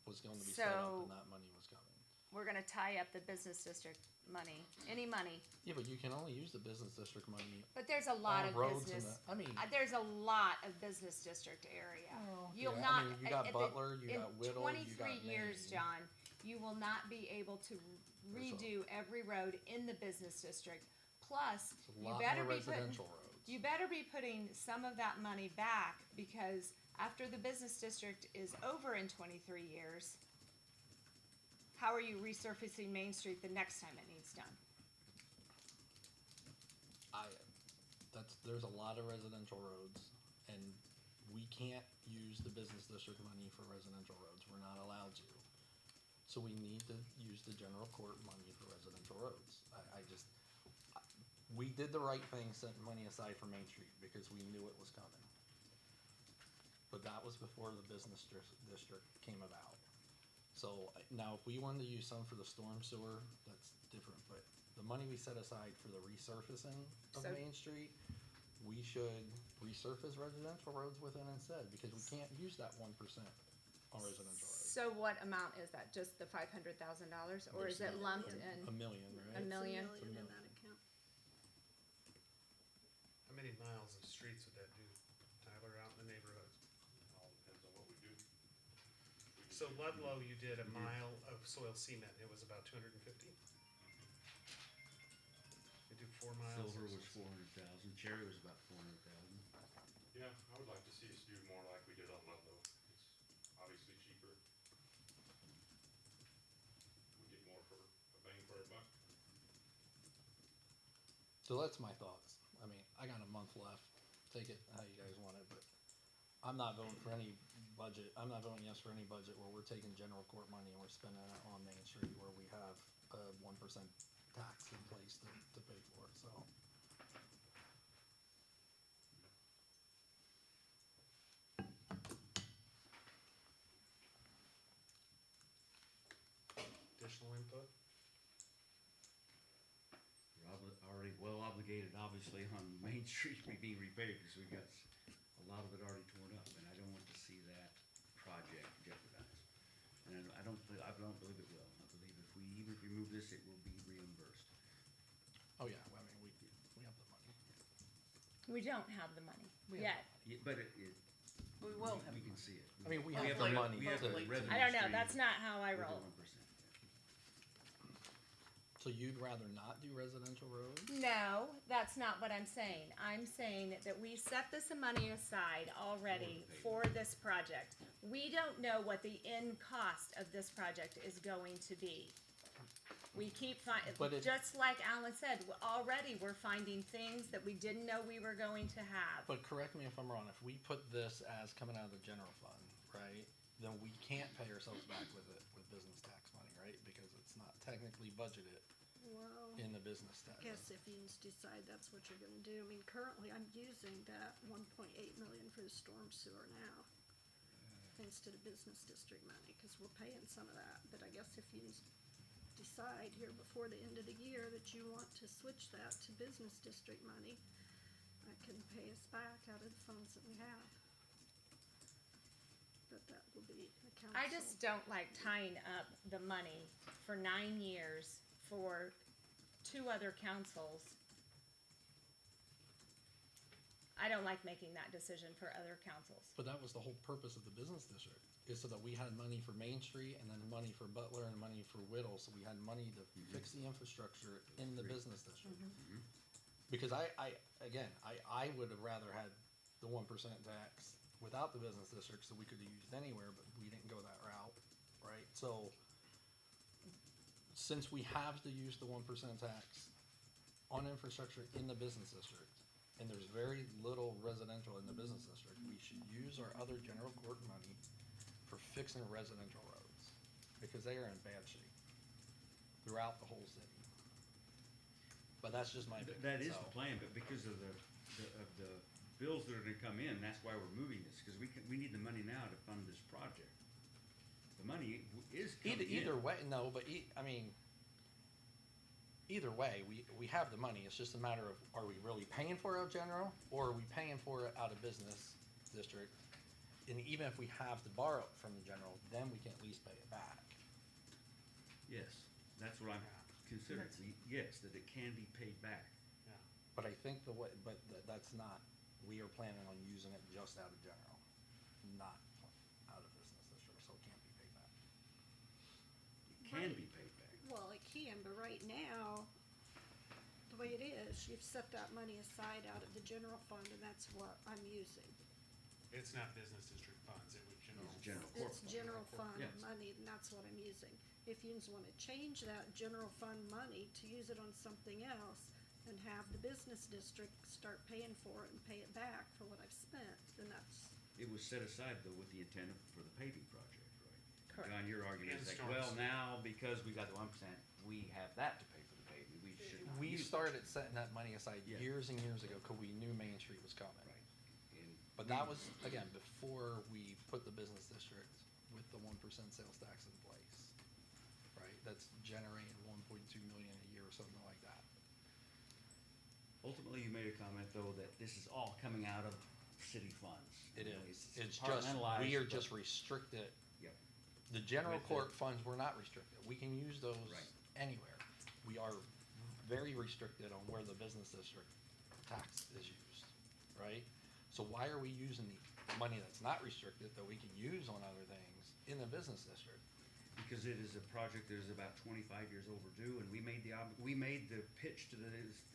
was going to be set up So- and that money was coming. we're gonna tie up the business district money, any money. Yeah, but you can only use the business district money But there's a lot on of roads and business, I mean, there's a lot of business district area. You'll yeah, not. I mean, you got at the- Butler, you got Whittle, you got In 23 years, Maine. John, you will not be able to There's a- redo every road in the business district. Plus, It's a you lot better more be putting, residential roads. you better be putting some of that money back, because after the business district is over in 23 years, how are you resurfacing Main Street the next time it needs done? There's a lot of residential roads, and we can't use the business district money for residential roads, we're not allowed to. So we need to use the general court money for residential roads. We did the right thing, setting money aside for Main Street, because we knew it was coming. But that was before the business district came about. So now, if we wanted to use some for the storm sewer, that's different, but the money we set aside for the resurfacing of So- Main Street, we should resurface residential roads with it instead, because we can't use that 1% on residential roads. So what amount is that, just the $500,000, or is it lumped in? $1 million, right? A million? It's $1 million in that account. How many miles of streets would that do, Tyler, out in the neighborhoods? All depends on what we do. So Ludlow, you did a mile of soil cement, it was about 250? You do 4 miles. Silver was 400,000, Cherry was about 400,000. Yeah, I would like to see us do more like we did on Ludlow. It's obviously cheaper. We get more for a bang for a buck. So that's my thoughts. I mean, I got a month left. Take it how you guys want it, but I'm not voting for any budget. I'm not voting yes for any budget where we're taking general court money and we're spending it on Main Street where we have a 1% tax in place to pay for it, so. Additional input? We're already well obligated, obviously, on Main Street being repaved, because we got a lot of it already torn up, and I don't want to see that project jeopardized. And I don't believe it will. I believe even if we move this, it will be reimbursed. Oh, yeah, well, I mean, we have the money. We don't have the money We have yet. Yeah, but We will have. we can see it. I mean, we We have the the money We have the to- revenue I don't know, stream that's not how I with the roll. 1%. So you'd rather not do residential roads? No, that's not what I'm saying. I'm saying that we set this money aside already for this project. We don't know what the end cost of this project is going to be. We keep But it- just like Alan said, already we're finding things that we didn't know we were going to have. But correct me if I'm wrong, if we put this as coming out of the general fund, right, then we can't pay ourselves back with it, with business tax money, right? Because it's not technically budgeted Well, in the business tax. I guess if you decide that's what you're gonna do, I mean, currently I'm using that 1.8 million for the storm sewer now. Instead of business district money, cause we're paying some of that, but I guess if you decide here before the end of the year that you want to switch that to business district money, I can pay us back out of the funds that we have. But that will be a council. I just don't like tying up the money for 9 years for 2 other councils. I don't like making that decision for other councils. But that was the whole purpose of the business district, is so that we had money for Main Street and then money for Butler and money for Whittle, so we had money to fix the infrastructure in the business district. Because I would have rather had the 1% tax without the business district, so we could have used anywhere, but we didn't go that route, right? So, since we have to use the 1% tax on infrastructure in the business district, and there's very little residential in the business district, we should use our other general court money for fixing residential roads, because they are in bad shape throughout the whole city. But that's just my opinion. That is so. the plan, but because of the bills that are gonna come in, that's why we're moving this, because we need the money now to fund this project. The money is coming in. Either way, no, but either way, we have the money. It's just a matter of, are we really paying for it out of general, or are we paying for it out of business district? And even if we have to borrow it from the general, then we can at least pay it back. Yes, that's what I'm considering, yes, that it can be paid back. But I think that's not, we are planning on using it just out of general, not out of business district, so it can't be paid back. It can be paid back. Well, it can, but right now, the way it is, you've set that money aside out of the general fund, and that's what I'm using. It's not business district funds, it was general. It's general court. It's general fund Yes. money, and that's what I'm using. If you wanna change that general fund money to use it on something else, and have the business district start paying for it and pay it back for what I've spent, then that's, It was set aside though with the intent for the paving project, right? Correct. John, your argument And is like, storms. well, now because we got the 1%, we have that to pay for the paving, we should not We use it. started setting that money aside Yeah. years and years ago, cause we knew Main Street was coming. Right. And But that was, again, before we put the business district with the 1% sales tax in place, right? That's generating 1.2 million a year or something like that. Ultimately, you made a comment though that this is all coming out of city funds. It You know, is. It's just, compartmentalized, we are but- just restricted. Yep. The general With the- court funds, we're not restricted. We can use those Right. anywhere. We are very restricted on where the business district tax is used, right? So why are we using the money that's not restricted that we can use on other things in the business district? because it is a project that is about 25 years overdue, and we made the pitch to the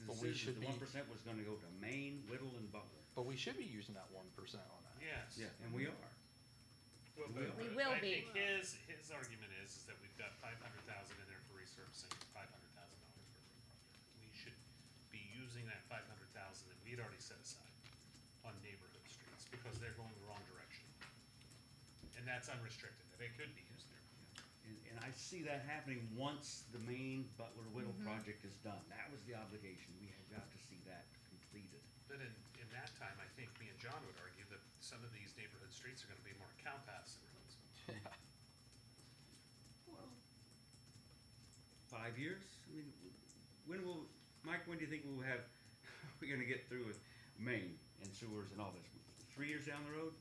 But we citizens, should the be- 1% was gonna go to Maine, Whittle, and Butler. But we should be using that 1% on that. Yes. Yeah, and we are. Well, We but will I be. think his argument is that we've got 500,000 in there for resurfacing, $500,000 for a road project. We should be using that 500,000 that we'd already set aside on neighborhood streets, because they're going the wrong direction. And that's unrestricted, that it could be used there. And I see that happening once the Maine, Butler, Whittle Mm-hmm. project is done. That was the obligation. We have got to see that completed. But in that time, I think me and John would argue that some of these neighborhood streets are gonna be more cow paths than roads. Yeah. 5 years? I mean, Mike, when do you think we're gonna get through with Maine and sewers and all this? 3 years down the road?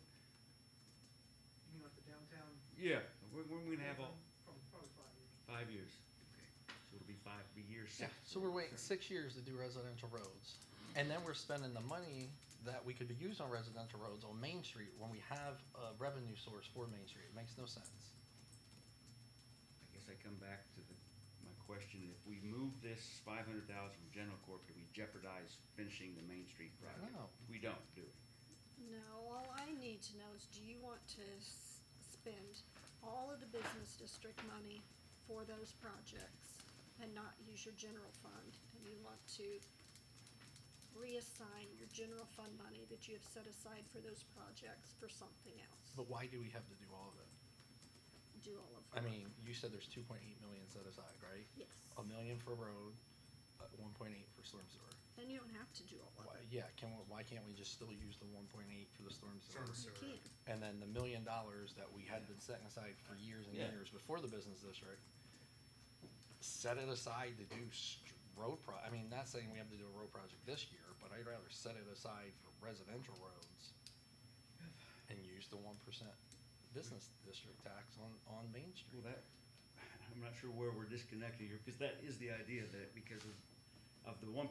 You mean like the downtown? Yeah, when we gonna have all, Probably 5 years. 5 years. Okay, so it'll be years. Yeah, so we're waiting 6 years to do residential roads. And then we're spending the money that we could be used on residential roads on Main Street when we have a revenue source for Main Street. It makes no sense. I guess I come back to my question, if we move this 500,000 from general corp, do we jeopardize finishing the Main Street project? No. We don't, do we? No, all I need to know is, do you want to spend all of the business district money for those projects and not use your general fund? And you want to reassign your general fund money that you have set aside for those projects for something else? But why do we have to do all of it? Do all of I it. mean, you said there's 2.8 million set aside, right? Yes. $1 million for road, 1.8 for storm sewer. And you don't have to do all of Why, it. yeah, why can't we just still use the 1.8 for the storm sewer? You can. And then the $1 million that we had been setting aside for years and Yeah. years before the business district, set it aside to do I mean, not saying we have to do a road project this year, but I'd rather set it aside for residential roads and use the 1% business district tax on Main Street. Well, I'm not sure where we're disconnecting here, because that is the idea that because of the 1%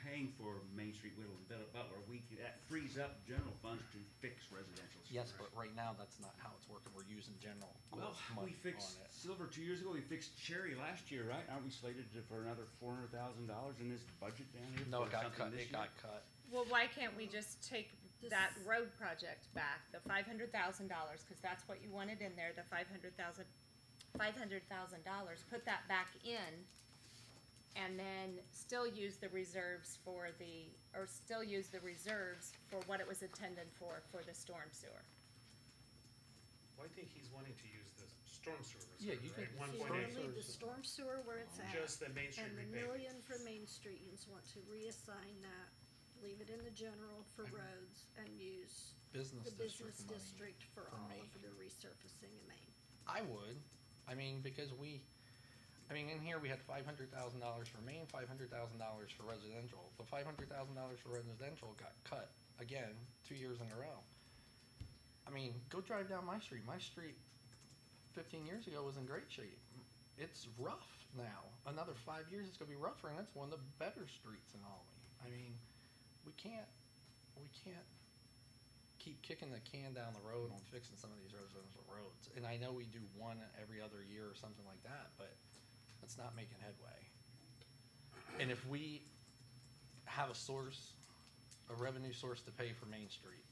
paying for Main Street, Whittle, and Butler, that frees up general funds to fix residential. Yes, streets. but right now, that's not how it's working. We're using general Well, money we fixed on it. Silver 2 years ago, we fixed Cherry last year, right? Aren't we slated for another $400,000 in this budget down here? No, for it got something cut, this it year? got cut. Well, why can't we just take that road project back, the $500,000, cause that's what you wanted in there, the $500,000, put that back in, and then still use the reserves for what it was intended for the storm sewer. Well, I think he's wanting to use the storm sewer Yeah, reserve, you right? can- One You point wanna eight. leave the storm sewer where it's at. Just the Main Street And the repaving. million for Main Street, you just want to reassign that, leave it in the general for roads, and use Business the business district money district for for all Main. of the resurfacing in Maine. I would. I mean, because in here we had $500,000 for Maine, $500,000 for residential. The $500,000 for residential got cut again 2 years in a row. I mean, go drive down my street. My street 15 years ago was in great shape. It's rough now. Another 5 years it's gonna be rougher, and that's one of the better streets in Almy. I mean, we can't keep kicking the can down the road on fixing some of these residential roads. And I know we do one every other year or something like that, but that's not making headway. And if we have a revenue source to pay for Main Street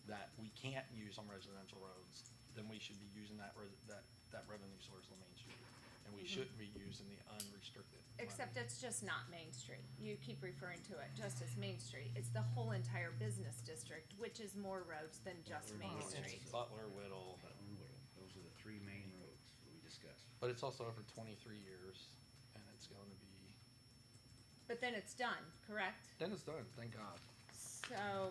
that we can't use on residential roads, then we should be using that revenue source on Main Street. And we shouldn't be using the unrestricted money. Except it's just not Main Street. You keep referring to it just as Main Street. It's the whole entire business district, which is more roads than just Main It's Street. Butler, Whittle, Butler and Whittle, those are the 3 main roads that we discussed. but it's also over 23 years, and it's going to be, But then it's done, correct? then it's done, thank God. So,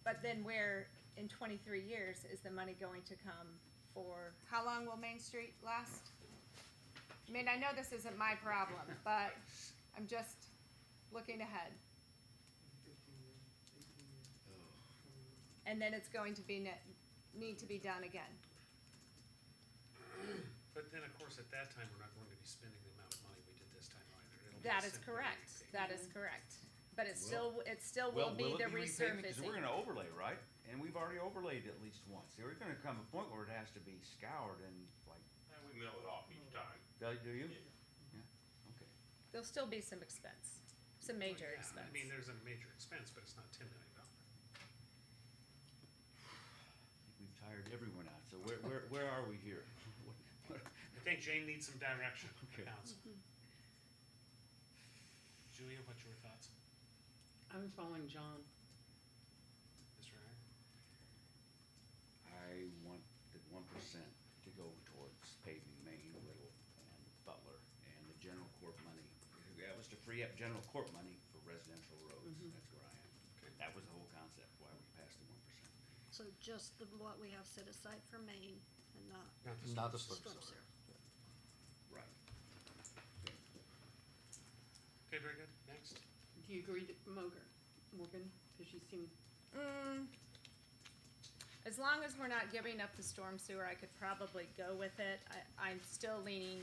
but then where, in 23 years, is the money going to come for, how long will Main Street last? I mean, I know this isn't my problem, but I'm just looking ahead. 15 years, 18 years, 20 years. And then it's going to be, need to be done again. But then, of course, at that time, we're not going to be spending the amount of money we did this time either. It'll be That is simply correct, repaving. that is correct. But it still will be the Will it repaving? 'Cause we're resurfacing. gonna overlay, right? and we've already overlaid at least once. There's gonna come a point where it has to be scoured and like, And we mill it off each time. do you? Yeah, okay. There'll still be some expense, some major Yeah, expense. I mean, there's a major expense, but it's not $10 million. I think we've tired everyone out, so where are we here? I think Jane needs some direction, Okay. council. Julia, what's your thoughts? I was following John. Mr. Iyer? I want the 1% to go towards paving Main, Little, and Butler, and the general court money. That was to free up general court money for residential roads. That's where I am. That was the whole concept, why we passed the 1%. So just what we have set aside for Maine and not Not the storm storm sewer. sewer. Right. Okay, very good. Next. Do you agree to Morgan? Cause you seem, As long as we're not giving up the storm sewer, I could probably go with it. I'm still leaning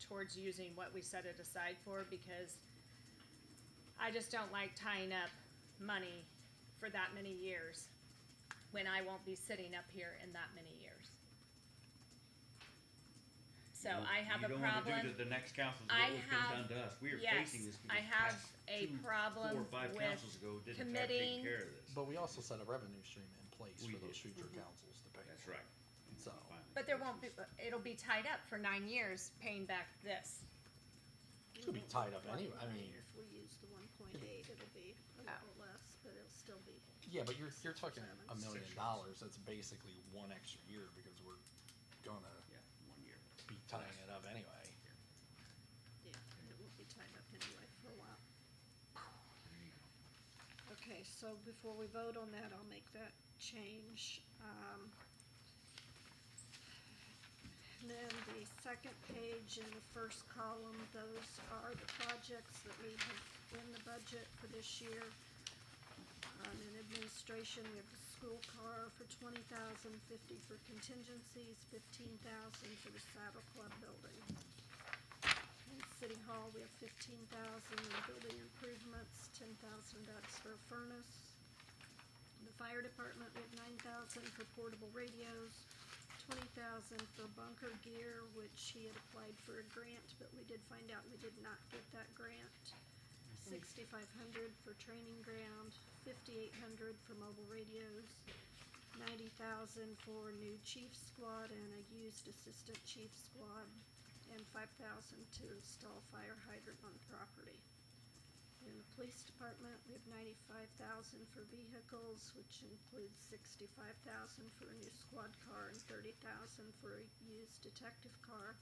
towards using what we set it aside for, because I just don't like tying up money for that many years when I won't be sitting up here in that many years. So I have a You don't wanna problem. do to the next council's I what was been have- done to us. We are yes, facing this I because have past a 2, problem 4, or 5 with councils ago didn't try to take committing- care of this. But we also set a revenue stream in place We for those did. future councils to pay. That's right. So, Finally, But there won't be, it'll be tied up for 9 years paying back this. it's gonna be tied up anyway, I mean, If we use the 1.8, it'll be a little less, but it'll still be. yeah, but you're talking Seven. $1 million, that's basically one extra year, because we're gonna Yeah, 1 year. be tying it up anyway. Yeah, it will be tied up anyway for a while. There you go. Okay, so before we vote on that, I'll make that change. And then the second page in the first column, those are the projects that we have in the budget for this year. In administration, we have the school car for $20,000, $50,000 for contingencies, $15,000 for the Saddle Club building. In City Hall, we have $15,000 in building improvements, $10,000 for a furnace. In the fire department, we have $9,000 for portable radios, $20,000 for bunker gear, which he had applied for a grant, but we did find out we did not get that grant. $6,500 for training ground, $5,800 for mobile radios, $90,000 for new chief squad and a used assistant chief squad, and $5,000 to install fire hydrant on property. In the police department, we have $95,000 for vehicles, which includes $65,000 for a new squad car and $30,000 for a used detective car.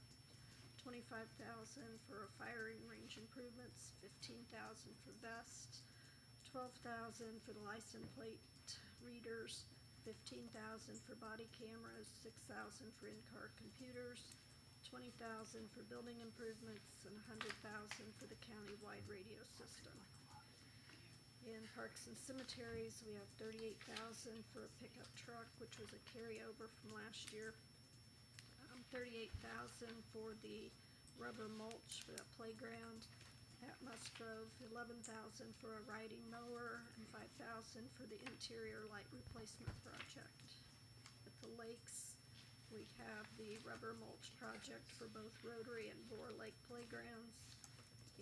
$25,000 for firing range improvements, $15,000 for vests, $12,000 for the license plate readers, $15,000 for body cameras, $6,000 for in-car computers, $20,000 for building improvements, and $100,000 for the county-wide radio system. In parks and cemeteries, we have $38,000 for a pickup truck, which was a carryover from last year. $38,000 for the rubber mulch for the playground at Musgrove, $11,000 for a riding mower, and $5,000 for the interior light replacement project. At the lakes, we have the rubber mulch project for both Rotary and Boar Lake playgrounds.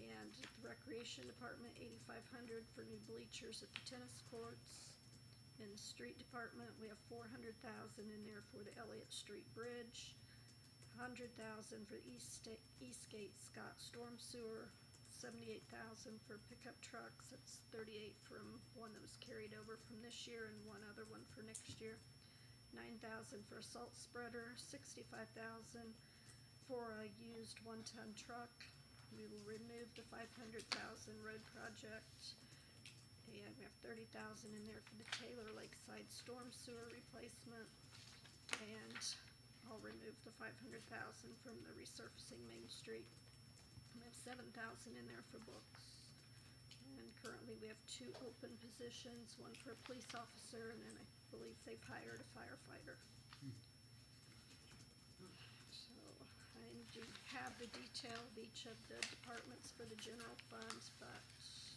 And at the recreation department, $8,500 for new bleachers at the tennis courts. In the street department, we have $400,000 in there for the Elliott Street Bridge. $100,000 for Eastgate Scott Storm Sewer, $78,000 for pickup trucks, that's 38 from one that was carried over from this year and one other one for next year. $9,000 for a salt spreader, $65,000 for a used 1-ton truck. We will remove the $500,000 road project, and we have $30,000 in there for the Taylor Lakeside Storm Sewer replacement, and I'll remove the $500,000 from the resurfacing Main Street. We have $7,000 in there for books. And currently we have 2 open positions, one for a police officer, and then I believe they've hired a firefighter. So I do have the detail of each of the departments for the general funds, but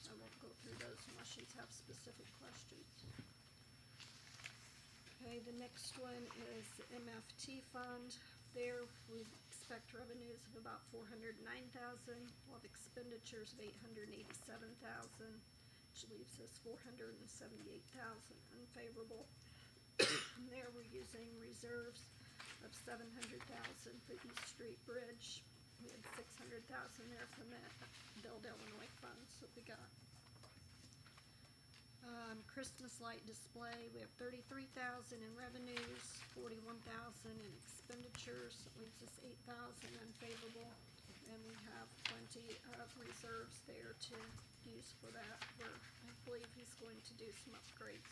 I won't go through those unless you have specific questions. Okay, the next one is the MFT fund. There, we expect revenues of about $409,000, we'll have expenditures of $887,000, which leaves us $478,000 unfavorable. There, we're using reserves of $700,000 for East Street Bridge. We had $600,000 there from that Build Illinois funds that we got. Christmas light display, we have $33,000 in revenues, $41,000 in expenditures, that leaves us $8,000 unfavorable. And we have plenty of reserves there to use for that, where I believe he's going to do some upgrades.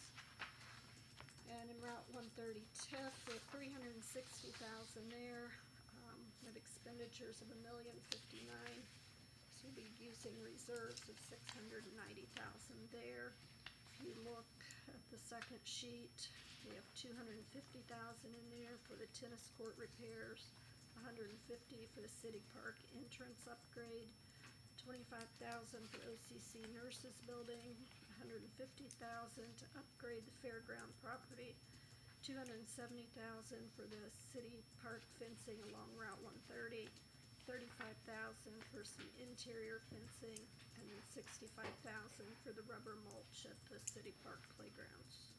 And in Route 130 TIF, we have $360,000 there, with expenditures of $1,059,000. So we'll be using reserves of $690,000 there. If you look at the second sheet, we have $250,000 in there for the tennis court repairs, $150,000 for the city park entrance upgrade, $25,000 for OCC nurses building, $150,000 to upgrade the fairground property, $270,000 for the city park fencing along Route 130, $35,000 for some interior fencing, and then $65,000 for the rubber mulch at the city park playgrounds.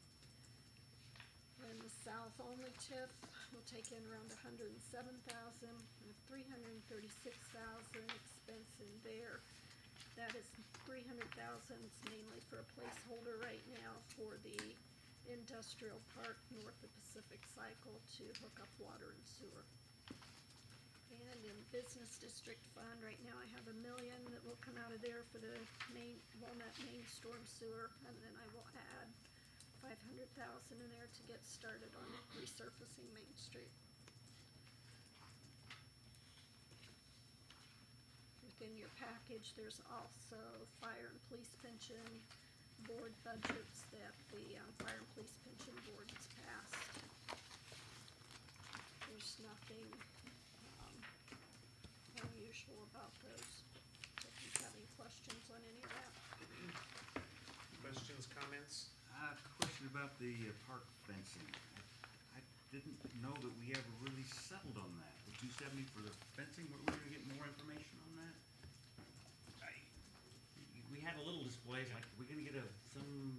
And the south only TIF will take in around $107,000, and $336,000 expense in there. That is $300,000 is mainly for a placeholder right now for the industrial park north of Pacific Cycle to hook up water and sewer. And in business district fund, right now I have $1 million that will come out of there for the Walnut Main storm sewer, and then I will add $500,000 in there to get started on resurfacing Main Street. Within your package, there's also fire and police pension board budgets that the fire and police pension board has passed. There's nothing unusual about those. If you have any questions on any of that. Questions, comments? Question about the park fencing. I didn't know that we ever really settled on that. The $270 for the fencing, we're gonna get more information on that? We had a little display, like, we're gonna get some.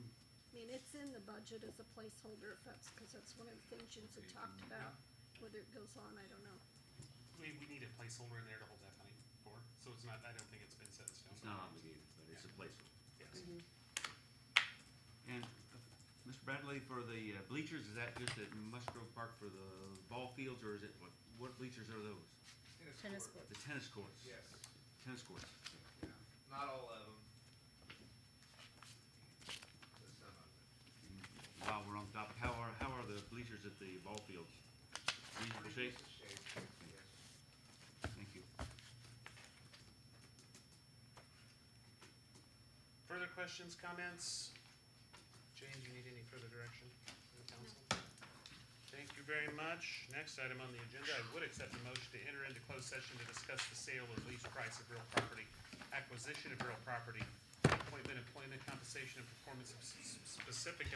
I mean, it's in the budget as a placeholder, if that's, cause that's one of the things you had talked about. Whether it goes on, I don't know. We need a placeholder in there to hold that money for, so it's not, I don't think it's been set in stone. It's not obligated, but it's a placeholder. Yes. And Mr. Bradley, for the bleachers, is that just at Musgrove Park for the ball fields, or is it, what bleachers are those? Tennis court. The tennis courts? Yes. Tennis courts. Yeah, not all of them. But some of them. While we're on top, how are the bleachers at the ball fields? Reasonable shape? Yes. Thank you. Further questions, comments? Jane, do you need any further direction from the council? Thank you very much. Next item on the agenda, I would accept a motion to enter into closed session to discuss the sale or lease price of real property, acquisition of real property, appointment, employment, compensation, and performance of specific